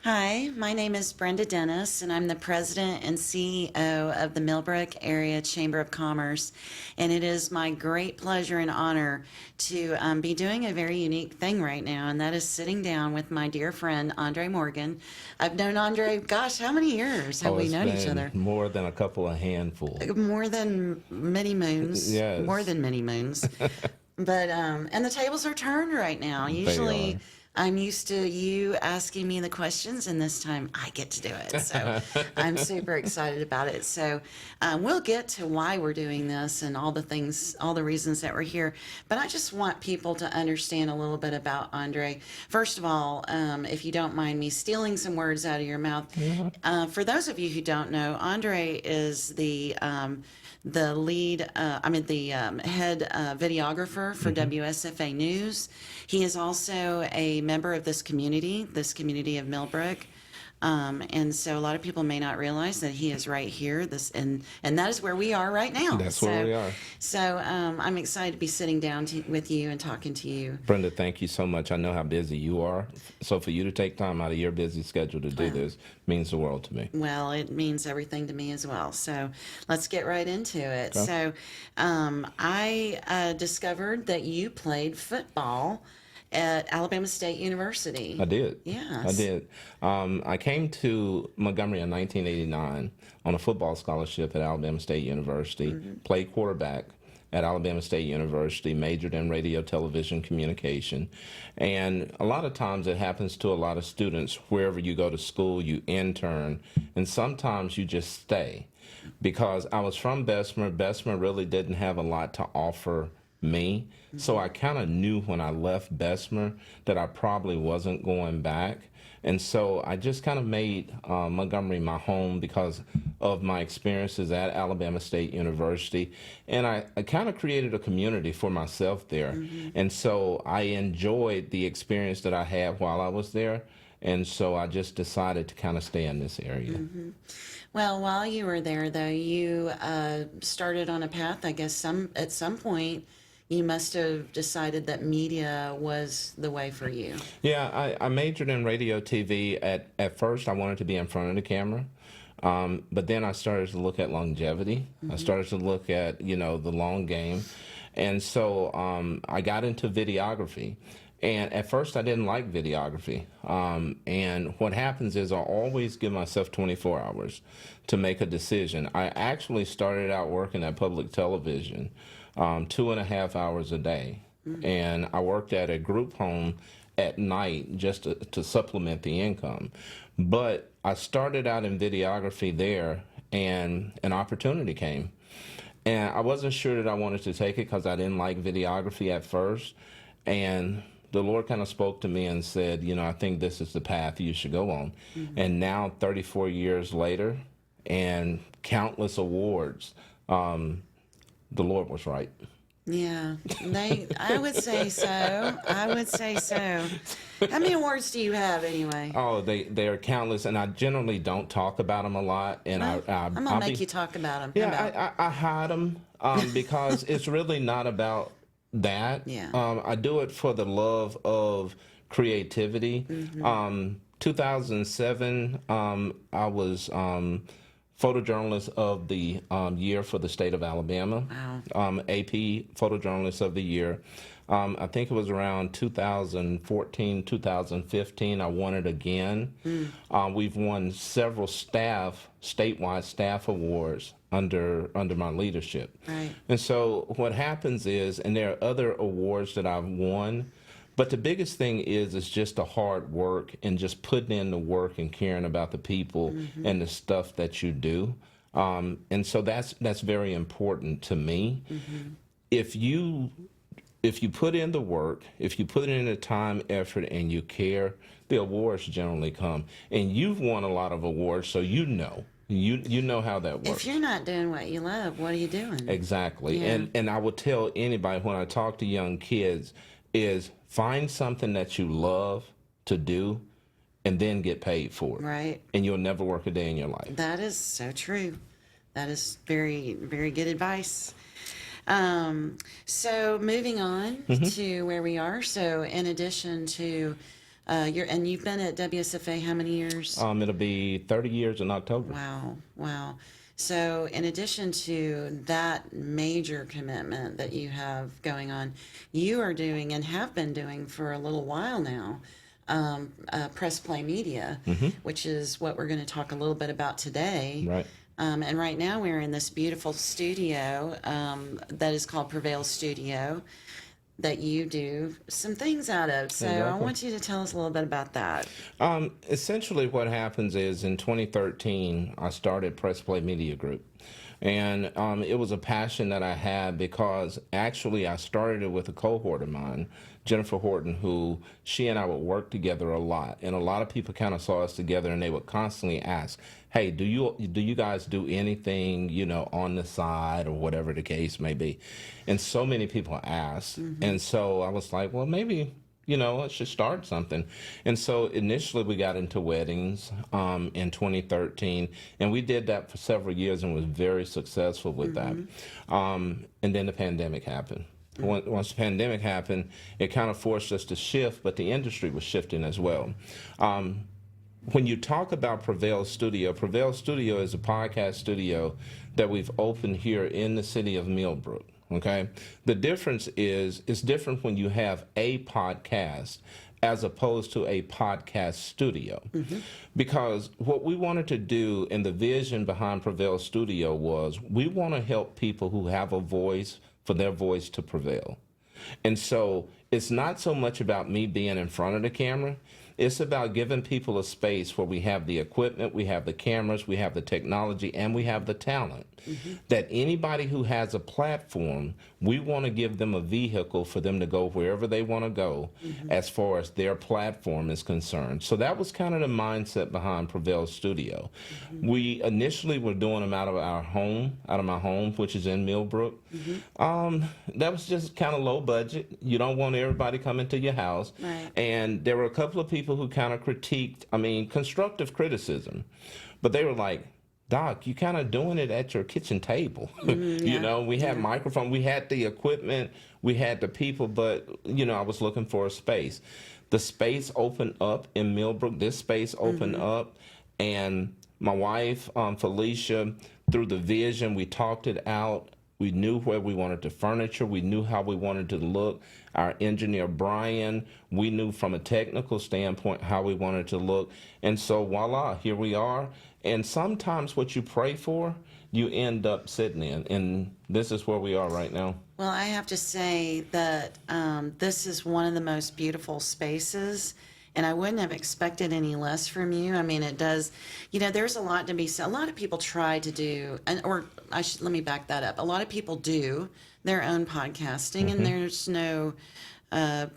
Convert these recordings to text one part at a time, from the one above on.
Hi, my name is Brenda Dennis, and I'm the president and CEO of the Millbrook Area Chamber of Commerce. And it is my great pleasure and honor to be doing a very unique thing right now, and that is sitting down with my dear friend, Andre Morgan. I've known Andre, gosh, how many years have Oh, we it's known each been other? more than a couple of handful. More than many moons, more Yes, than many moons. But and the tables are turned right now. they Usually are. I'm used to you asking me the questions, and this time I get to do it. So I'm super excited about it. So we'll get to why we're doing this and all the things, all the reasons that we're here. But I just want people to understand a little bit about Andre. First of all, if you don't mind me stealing some words out of your mouth, Yeah. for those of you who don't know, Andre is the lead, head videographer for Hmm. WSFA News. He is also a member of this community of Millbrook. And so a lot of people may not realize that he is right here. And that is where we are right now. That's where we are. I'm excited to be sitting down with you and talking to you. Brenda, thank you so much. I know how busy you are. So for you to take time out of your busy schedule to do Well, this means the world to me. well, it means everything to me as well. So let's get right into it. Okay. I discovered that you played football at Alabama State University. I did. I Yes. did. I came to Montgomery in 1989 on a football scholarship at Alabama State University, played quarterback at Alabama State University, majored in radio, television, communication. And a lot of times it happens to a lot of students, wherever you go to school, you intern, and sometimes you just stay. Because I was from Bessemer. Bessemer really didn't have a lot to offer me. So I kind of knew when I left Bessemer that I probably wasn't going back. And so I just kind of made Montgomery my home because of my experiences at Alabama State University. And I kind of created a community for myself there. And so I enjoyed the experience that I had while I was there. And so I just decided to kind of stay in this area. Well, while you were there, though, you started on a path. I guess at some point you must have decided that media was the way for you. Yeah, I majored in radio TV. At first, I wanted to be in front of the camera. But then I started to look at longevity. I started to look at, the long game. And so I got into videography. And at first, I didn't like videography. And what happens is I always give myself 24 hours to make a decision. I actually started out working at public television 2.5 hours a day. And I worked at a group home at night just to supplement the income. But I started out in videography there, and an opportunity came. And I wasn't sure that I wanted to take it because I didn't like videography at first. And the Lord kind of spoke to me and said, I think this is the path you should go on. And now, 34 years later, and countless awards, the Lord was right. Yeah, I would say so. I would say so. How many awards do you have anyway? Oh, they are countless, and I generally don't talk about them a lot. And Well, I'm gonna I'll make be you talk about them. I hide them because it's really not about that. Yeah. I do it for the love of creativity. 2007, I was photojournalist of the year for the state of Alabama. Wow. AP photojournalist of the year. I think it was around 2014, 2015. I won it again. We've won several statewide staff awards under my leadership. Right. And so what happens is, and there are other awards that I've won, but the biggest thing is just the hard work and just putting in the work and caring about the people and the stuff that you do. And so that's very important to me. If you put in the work, if you put in the time, effort, and you care, the awards generally come. And you've won a lot of awards, so you know. You know how that works. If you're not doing what you love, what are you doing? Exactly. Yeah. And I would tell anybody when I talk to young kids is find something that you love to do and then get paid for it. Right. And you'll never work a day in your life. That is so true. That is very, very good advice. So moving on to where we are. So in addition to You've been at WSFA how many years? It'll be 30 years in October. Wow, wow. So, in addition to that major commitment that you have going on, you are doing and have been doing for a little while now, Press Play Media, which is what we're going to talk a little bit about today. Right. And right now we're in this beautiful studio that is called Prevail Studio that you do some things out of. So I Exactly. want you to tell us a little bit about that. Essentially, what happens is in 2013, I started Press Play Media Group. And it was a passion that I had because actually I started it with a cohort of mine, Jennifer Horton, who she and I would work together a lot. And a lot of people kind of saw us together and they would constantly ask, hey, do you guys do anything, on the side or whatever the case may be? And so many people asked. And so I was like, well, maybe let's just start something. And so initially we got into weddings in 2013, and we did that for several years and was very successful with that. And then the pandemic happened. Once the pandemic happened, it kind of forced us to shift, but the industry was shifting as well. When you talk about Prevail Studio is a podcast studio that we've opened here in the city of Millbrook. Okay, the difference is it's different when you have a podcast as opposed to a podcast studio. Because what we wanted to do and the vision behind Prevail Studio was we want to help people who have a voice for their voice to prevail. And so it's not so much about me being in front of the camera. It's about giving people a space where we have the equipment, we have the cameras, we have the technology, and we have the talent. That anybody who has a platform, we want to give them a vehicle for them to go wherever they want to go as far as their platform is concerned. So that was kind of the mindset behind Prevail Studio. We initially were doing them out of my home, which is in Millbrook. That was just kind of low budget. You don't want everybody coming to your house. Right. And there were a couple of people who kind of critiqued, constructive criticism, but they were like, Doc, you kind of doing it at your kitchen table. We had microphone, we had the equipment, we had the people, but, I was looking for a space. The space opened up in Millbrook. This space opened up, and my wife, Felicia, through the vision, we talked it out. We knew where we wanted the furniture. We knew how we wanted to look. Our engineer, Brian, we knew from a technical standpoint how we wanted to look. And so voila, here we are. And sometimes what you pray for, you end up sitting in. And this is where we are right now. Well, I have to say that this is one of the most beautiful spaces, and I wouldn't have expected any less from you. I mean, it does, there's a lot to be said. A lot of people try to do, let me back that up. A lot of people do their own podcasting, and there's no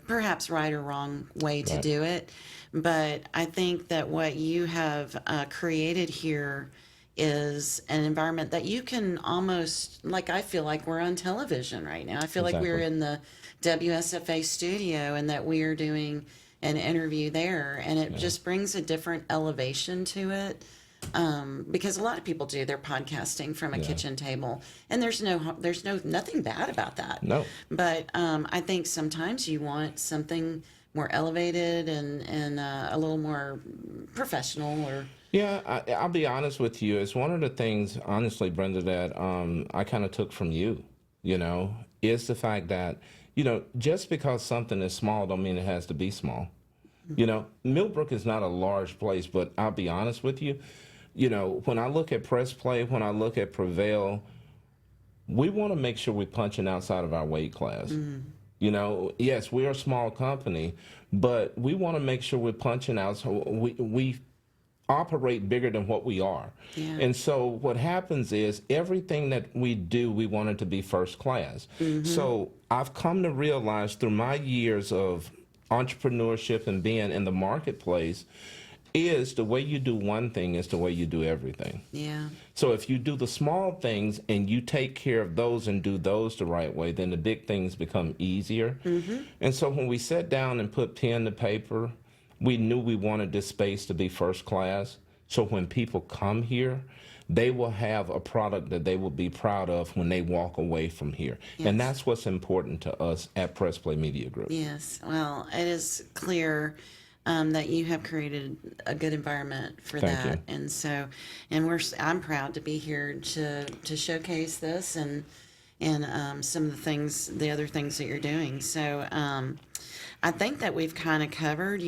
perhaps right or wrong way to do it. But I think that what you have created here is an environment that you can almost, I feel like we're on television right now. I feel like we're in the WSFA studio and that we are doing an interview there, and it just brings a different elevation to it. Because a lot of people do their podcasting from a kitchen table, and there's nothing bad about that. No. But I think sometimes you want something more elevated and a little more professional or. Yeah, I'll be honest with you. It's one of the things, honestly, Brenda, that I kind of took from you, is the fact that, just because something is small don't mean it has to be small. Millbrook is not a large place, but I'll be honest with you, when I look at Press Play, when I look at Prevail, we want to make sure we're punching outside of our weight class. Yes, we're a small company, but we want to make sure we're punching out so we operate bigger than what we are. Yeah. And so what happens is everything that we do, we want it to be first class. So I've come to realize through my years of entrepreneurship and being in the marketplace is the way you do one thing is the way you do everything. Yeah. So if you do the small things and you take care of those and do those the right way, then the big things become easier. And so when we sat down and put pen to paper, we knew we wanted this space to be first class. So when people come here, they will have a product that they will be proud of when they walk away from here. Yes. And that's what's important to us at Press Play Media Group. Yes. Well, it is clear that you have created a good environment for Thank that. you. And so, I'm proud to be here to showcase this and some of the other things that you're doing. So, I think that we've kind of covered,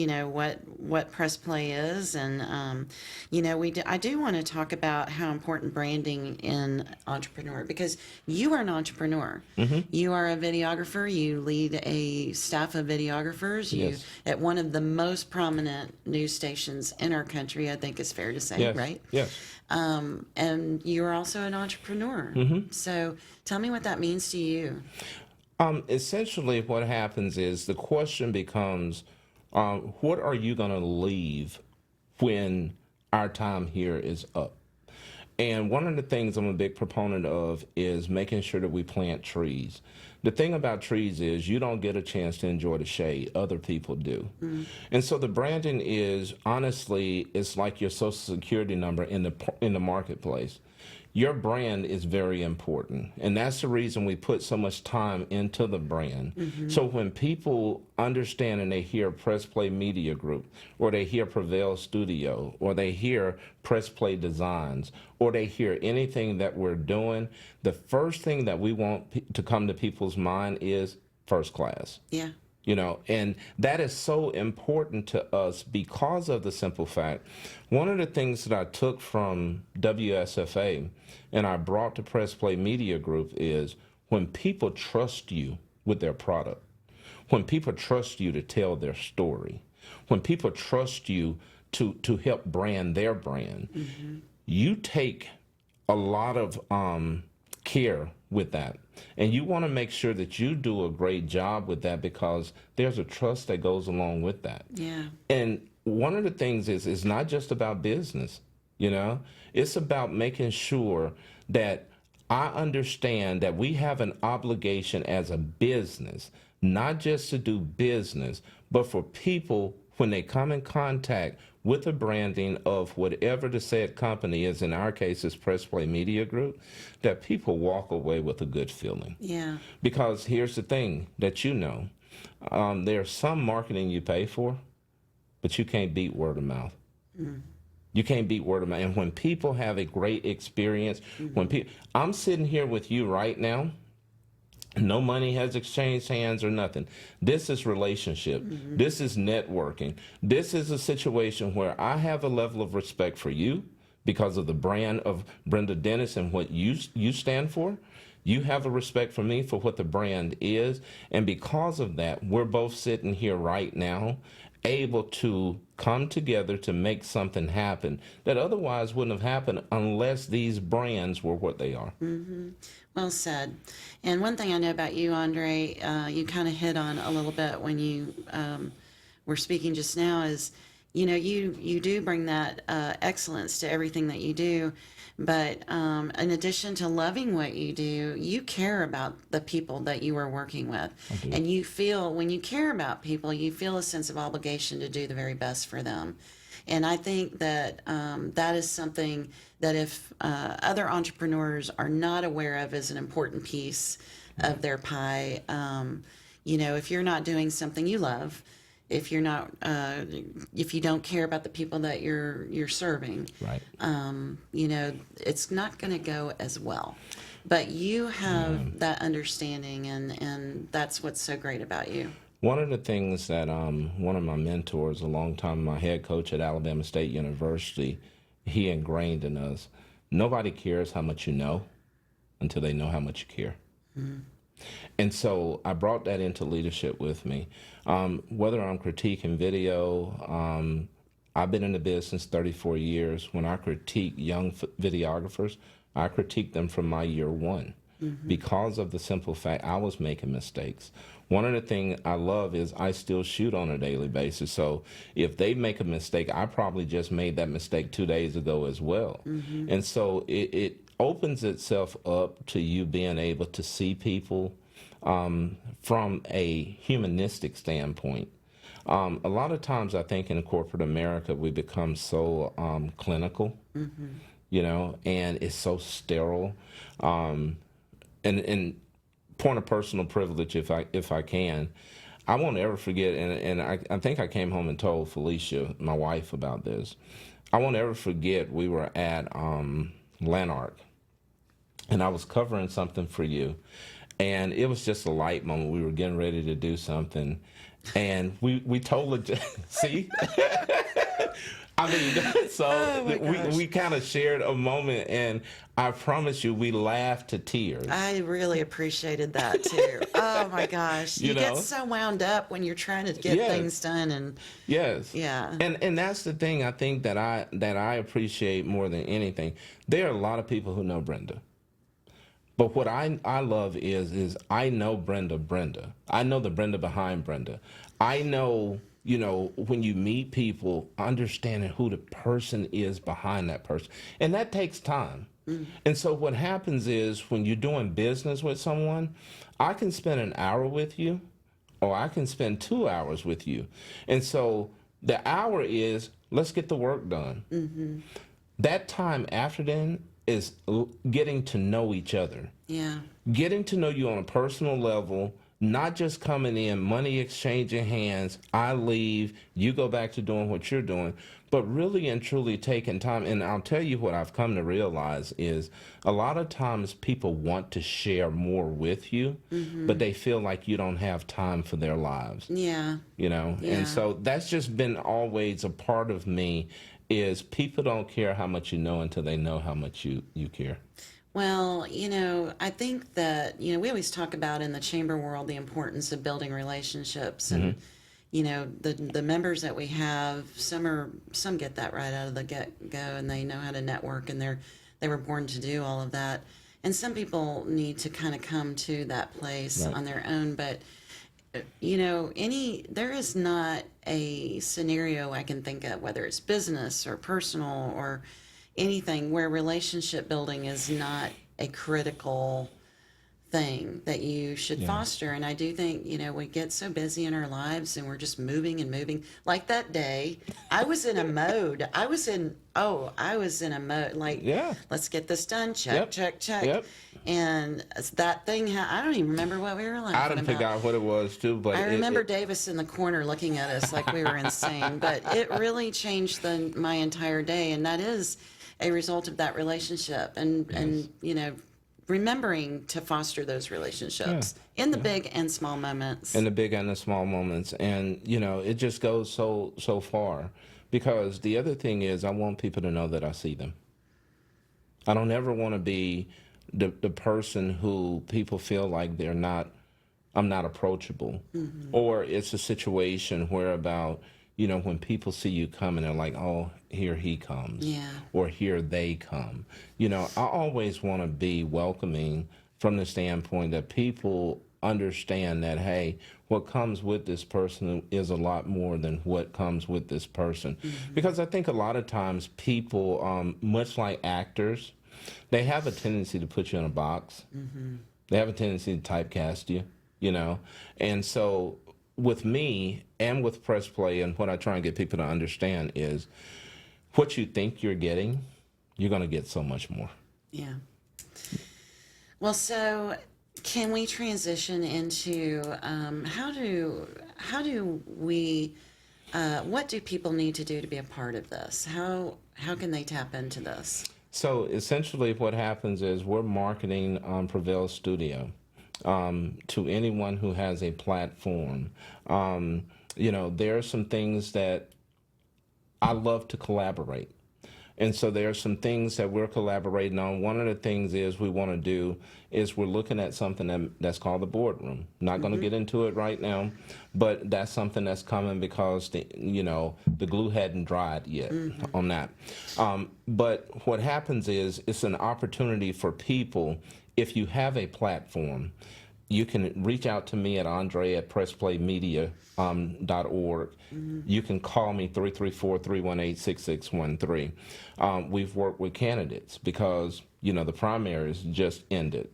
what press play is, and I do want to talk about how important branding in entrepreneur, because you are an entrepreneur. You are a videographer. You lead a staff of videographers. You Yes. at one of the most prominent news stations in our country. I think is fair to say, Yes. right? Yes. And you are also an entrepreneur. So tell me what that means to you. Essentially, what happens is the question becomes, what are you going to leave when our time here is up? And one of the things I'm a big proponent of is making sure that we plant trees. The thing about trees is you don't get a chance to enjoy the shade, other people do. And so the branding is, honestly, it's like your social security number in the marketplace. Your brand is very important, and that's the reason we put so much time into the brand. So when people understand and they hear Press Play Media Group, or they hear Prevail Studio, or they hear Press Play Designs, or they hear anything that we're doing, the first thing that we want to come to people's mind is first class. Yeah. And that is so important to us because of the simple fact. One of the things that I took from WSFA and I brought to Press Play Media Group is when people trust you with their product, when people trust you to tell their story, when people trust you to help brand their brand, you take a lot of care with that. And you want to make sure that you do a great job with that because there's a trust that goes along with that. Yeah. And one of the things is it's not just about business, it's about making sure that I understand that we have an obligation as a business, not just to do business, but for people when they come in contact with the branding of whatever the said company is, in our case is Press Play Media Group, that people walk away with a good feeling. Yeah. Because here's the thing that there's some marketing you pay for, but you can't beat word of mouth. You can't beat word of mouth. And when people have a great experience, I'm sitting here with you right now, no money has exchanged hands or nothing. This is relationship. This is networking. This is a situation where I have a level of respect for you because of the brand of Brenda Dennis and what you stand for. You have a respect for me for what the brand is. And because of that, we're both sitting here right now able to come together to make something happen that otherwise wouldn't have happened unless these brands were what they are. Well said. And one thing I know about you, Andre, you kind of hit on a little bit when you were speaking just now is, you do bring that excellence to everything that you do. But in addition to loving what you do, you care about the people that you are working with. And you feel, when you care about people, you feel a sense of obligation to do the very best for them. And I think that that is something that if other entrepreneurs are not aware of as an important piece of their pie, if you're not doing something you love, if you're not, if you don't care about the people that you're serving, Right. It's not going to go as well. But you have that understanding, and that's what's so great about you. One of the things that one of my mentors, a long time my head coach at Alabama State University, he ingrained in us, nobody cares how much you know until they know how much you care. And so I brought that into leadership with me. Whether I'm critiquing video, I've been in the business 34 years. When I critique young videographers, I critique them from my year one because of the simple fact I was making mistakes. One of the things I love is I still shoot on a daily basis. So if they make a mistake, I probably just made that mistake 2 days ago as well. And so it opens itself up to you being able to see people from a humanistic standpoint. A lot of times I think in corporate America we become so clinical, and it's so sterile. And point of personal privilege, if I can, I won't ever forget, and I think I came home and told Felicia, my wife, about this. I won't ever forget, we were at Lanark, and I was covering something for you, and it was just a light moment. We were getting ready to do something, and we totally, see? I mean, so Oh my gosh. we kind of shared a moment, and I promise you, we laughed to tears. I really appreciated that too. Oh my gosh. You You get know? so wound up when you're trying to get Yes. things done, and Yes. yeah. And that's the thing I think that I appreciate more than anything. There are a lot of people who know Brenda. But what I love is I know Brenda. I know the Brenda behind Brenda. I know, when you meet people, understanding who the person is behind that person. And that takes time. And so what happens is when you're doing business with someone, I can spend an hour with you, or I can spend 2 hours with you. And so the hour is, let's get the work done. That time after then is getting to know each other. Yeah. Getting to know you on a personal level, not just coming in, money exchanging hands, I leave, you go back to doing what you're doing, but really and truly taking time. And I'll tell you what I've come to realize is a lot of times people want to share more with you, but they feel like you don't have time for their lives. Yeah. Yeah. And so that's just been always a part of me, is people don't care how much you know until they know how much you care. Well, I think that, we always talk about in the chamber world the importance of building relationships, and the members that we have, some get that right out of the get-go, and they know how to network, and they were born to do all of that. And some people need to kind of come to that place Right. on their own, but there is not a scenario I can think of, whether it's business or personal or anything, where relationship building is not a critical thing that you should foster. And I do think, we get so busy in our lives, and we're just moving and moving. Like that day, I was in a mode. I was in a mode, like, Yeah. let's get this done. Check, Yep. check, check. Yep. And that thing, I don't even remember what we were laughing I didn't about. figure out what it was too, but I remember Davis in the corner looking at us like we were insane, but it really changed my entire day, and that is a result of that relationship, and remembering to foster those relationships in the big and small moments. in the big and the small moments, and it just goes so far. Because the other thing is, I want people to know that I see them. I don't ever want to be the person who people feel like I'm not approachable, or it's a situation where when people see you coming, they're like, oh, here he comes, or here they come. I always want to be welcoming from the standpoint that people understand that, hey, what comes with this person is a lot more than what comes with this person. Because I think a lot of times people, much like actors, they have a tendency to put you in a box. They have a tendency to typecast you, And so with me and with Press Play, and what I try and get people to understand is, what you think you're getting, you're going to get so much more. Yeah. Well, so can we transition into how do we what do people need to do to be a part of this? How can they tap into this? So essentially what happens is we're marketing Prevail Studio to anyone who has a platform. There are some things that I love to collaborate. And so there are some things that we're collaborating on. One of the things we want to do is we're looking at something that's called the boardroom. Not going to get into it right now, but that's something that's coming because the glue hadn't dried yet on that. But what happens is it's an opportunity for people. If you have a platform, you can reach out to me at andre@pressplaymedia.org. You can call me 334-318-6613. We've worked with candidates because the primaries just ended.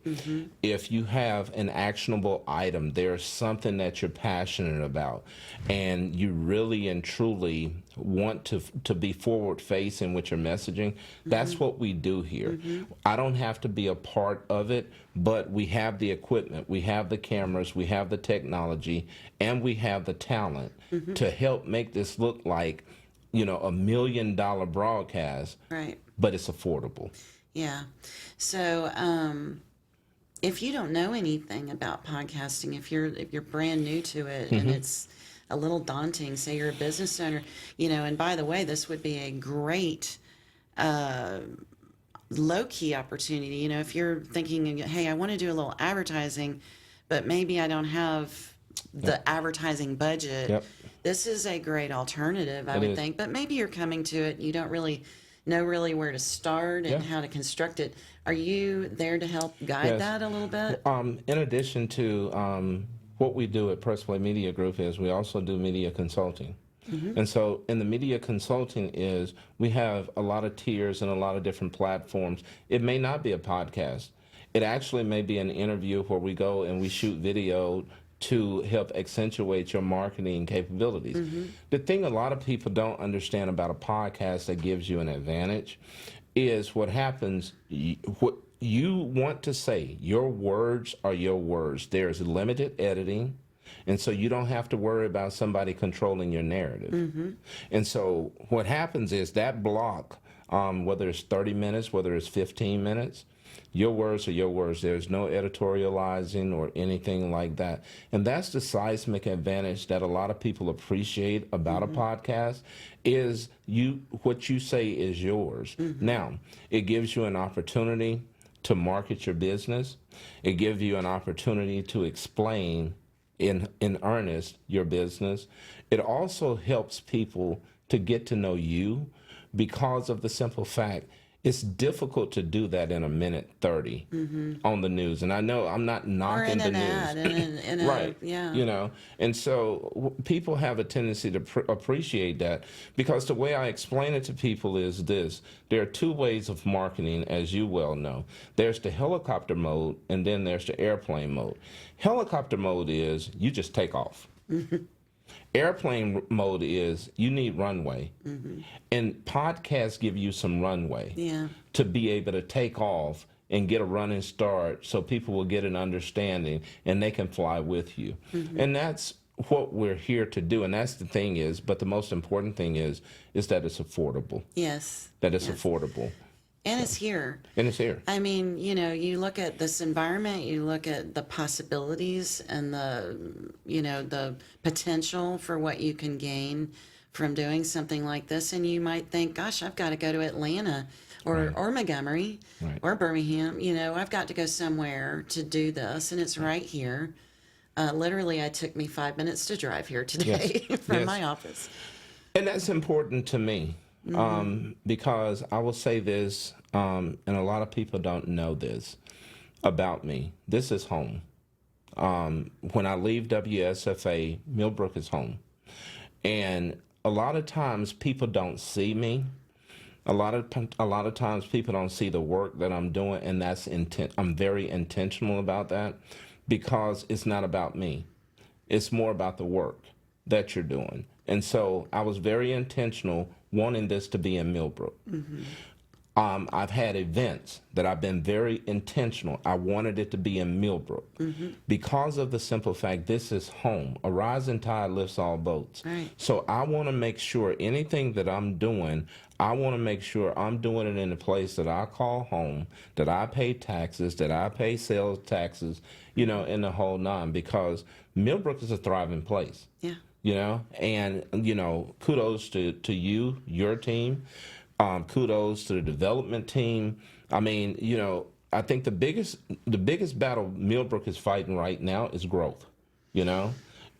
If you have an actionable item, there's something that you're passionate about, and you really and truly want to be forward facing with your messaging, that's what we do here. I don't have to be a part of it, but we have the equipment, we have the cameras, we have the technology, and we have the talent to help make this look like, $1 million broadcast, Right. but it's affordable. Yeah. So, if you don't know anything about podcasting, if you're brand new to it and it's a little daunting, say you're a business owner, and by the way, this would be a great low key opportunity. If you're thinking, hey, I want to do a little advertising, but maybe I don't have the advertising budget. Yep. This is a great alternative, I It would is. think. But maybe you're coming to it, you don't really know where to start and Yeah. how to construct it. Are you there to help guide Yes. that a little bit? In addition to what we do at Prevail Media Group is we also do media consulting. And so in the media consulting is we have a lot of tiers and a lot of different platforms. It may not be a podcast. It actually may be an interview where we go and we shoot video to help accentuate your marketing capabilities. The thing a lot of people don't understand about a podcast that gives you an advantage is what happens, what you want to say, your words are your words. There's limited editing, and so you don't have to worry about somebody controlling your narrative. And so what happens is that block, whether it's 30 minutes, whether it's 15 minutes, your words are your words. There's no editorializing or anything like that. And that's the seismic advantage that a lot of people appreciate about a podcast is what you say is yours. Now, it gives you an opportunity to market your business. It gives you an opportunity to explain in earnest your business. It also helps people to get to know you because of the simple fact it's difficult to do that in a minute 30 on the news. And I know I'm not Or knocking in the an news. ad, in a, Right. yeah. And so people have a tendency to appreciate that because the way I explain it to people is this. There are two ways of marketing, as you well know. There's the helicopter mode, and then there's the airplane mode. Helicopter mode is you just take off. Airplane mode is you need runway. And podcasts give you some runway Yeah. to be able to take off and get a running start so people will get an understanding and they can fly with you. And that's what we're here to do. And that's the thing is, but the most important thing is that it's affordable. Yes. That it's Yes. affordable. And it's here. And it's here. I mean, you look at this environment, you look at the possibilities and the potential for what you can gain from doing something like this. And you might think, gosh, I've got to go to Atlanta or Montgomery Right. or Birmingham. I've got to go somewhere to do this. And it's right here. Literally, it took me 5 minutes to drive here today from Yes. my office. And that's important to me because I will say this, and a lot of people don't know this about me. This is home. When I leave WSFA, Millbrook is home. And a lot of times people don't see me. A lot of times people don't see the work that I'm doing, and that's I'm very intentional about that because it's not about me. It's more about the work that you're doing. And so I was very intentional wanting this to be in Millbrook. I've had events that I've been very intentional. I wanted it to be in Millbrook because of the simple fact this is home. A rising tide lifts all boats. Right. So I want to make sure anything that I'm doing, I want to make sure I'm doing it in a place that I call home, that I pay taxes, that I pay sales taxes, in the whole nine, because Millbrook is a thriving place. Yeah. And kudos to you, your team. Kudos to the development team. I mean, I think the biggest battle Millbrook is fighting right now is growth,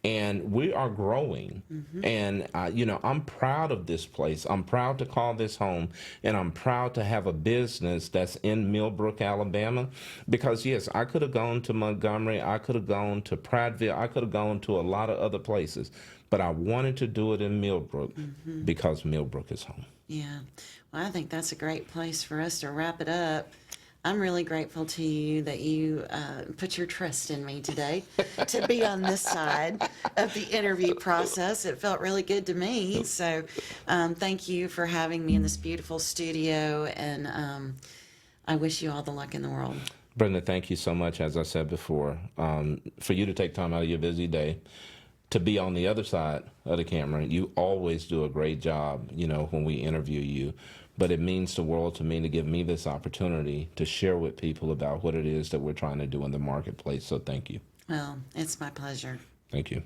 and we are growing. And, I'm proud of this place. I'm proud to call this home, and I'm proud to have a business that's in Millbrook, Alabama, because yes, I could have gone to Montgomery. I could have gone to Prattville. I could have gone to a lot of other places, but I wanted to do it in Millbrook because Millbrook is home. Yeah. Well, I think that's a great place for us to wrap it up. I'm really grateful to you that you put your trust in me today to be on this side of the interview process. It felt really good to me. So thank you for having me in this beautiful studio, and I wish you all the luck in the world. Brenda, thank you so much, as I said before, for you to take time out of your busy day to be on the other side of the camera. You always do a great job, when we interview you. But it means the world to me to give me this opportunity to share with people about what it is that we're trying to do in the marketplace. So thank you. Well, it's my pleasure. Thank you.